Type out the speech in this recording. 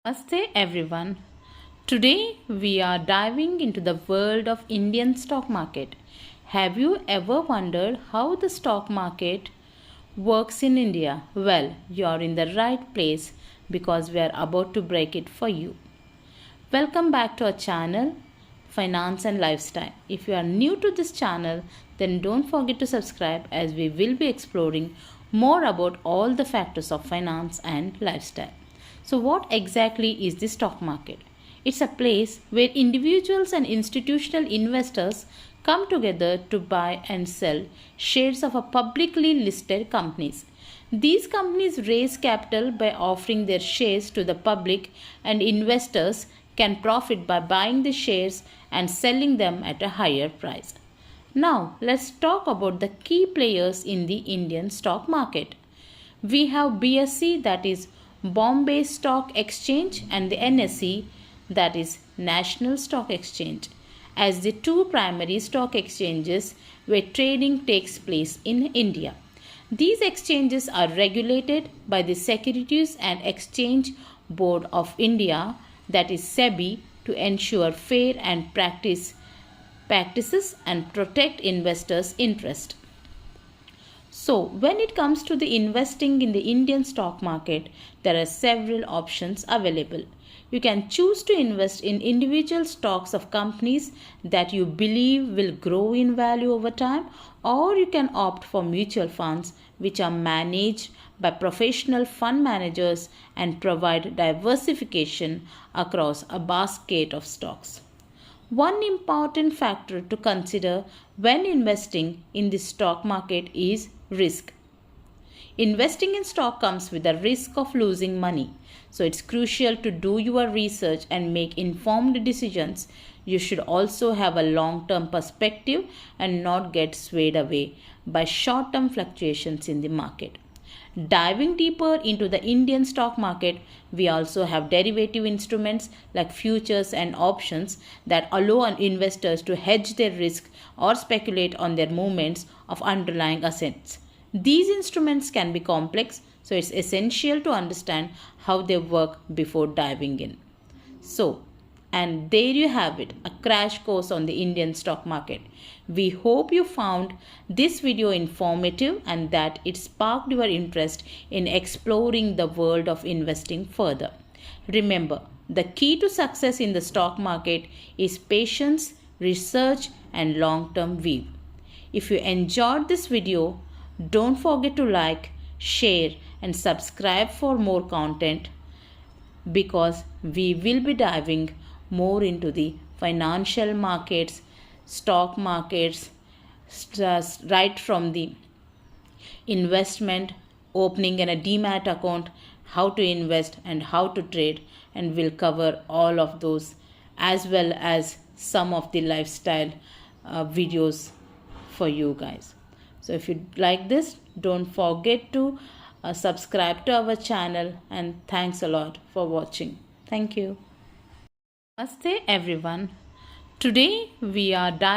Namaste everyone. Today we are diving into the world of Indian stock market. Have you ever wondered how the stock market works in India? Well, you are in the right place because we are about to break it for you. Welcome back to our channel Finance and Lifestyle. If you are new to this channel, then don't forget to subscribe as we will be exploring more about all the factors of finance and lifestyle. So what exactly is the stock market? It's a place where individuals and institutional investors come together to buy and sell shares of a publicly listed companies. These companies raise capital by offering their shares to the public, and investors can profit by buying the shares and selling them at a higher price. Now, let's talk about the key players in the Indian stock market. We have BSE, that is Bombay Stock Exchange, and the NSE, that is National Stock Exchange, as the two primary stock exchanges where trading takes place in India. These exchanges are regulated by the Securities and Exchange Board of India, that is SEBI, to ensure fair and practices and protect investors' interest. So, when it comes to the investing in the Indian stock market, there are several options available. You can choose to invest in individual stocks of companies that you believe will grow in value over time, or you can opt for mutual funds which are managed by professional fund managers and provide diversification across a basket of stocks. One important factor to consider when investing in the stock market is risk. Investing in stock comes with the risk of losing money, so it's crucial to do your research and make informed decisions. You should also have a long-term perspective and not get swayed away by short-term fluctuations in the market. Diving deeper into the Indian stock market, we also have derivative instruments like futures and options that allow investors to hedge their risk or speculate on their movements of underlying assets. These instruments can be complex, so it's essential to understand how they work before diving in. And there you have it, a crash course on the Indian stock market. We hope you found this video informative and that it sparked your interest in exploring the world of investing further. Remember, the key to success in the stock market is patience, research, and long-term view. If you enjoyed this video, don't forget to like, share, and subscribe for more content, because we will be diving more into the financial markets, stock markets, right from the investment, opening a demat account, how to invest and how to trade, and we'll cover all of those as well as some of the lifestyle videos for you guys. So if you like this, don't forget to subscribe to our channel, and thanks a lot for watching. Thank you. Namaste everyone. Today we are diving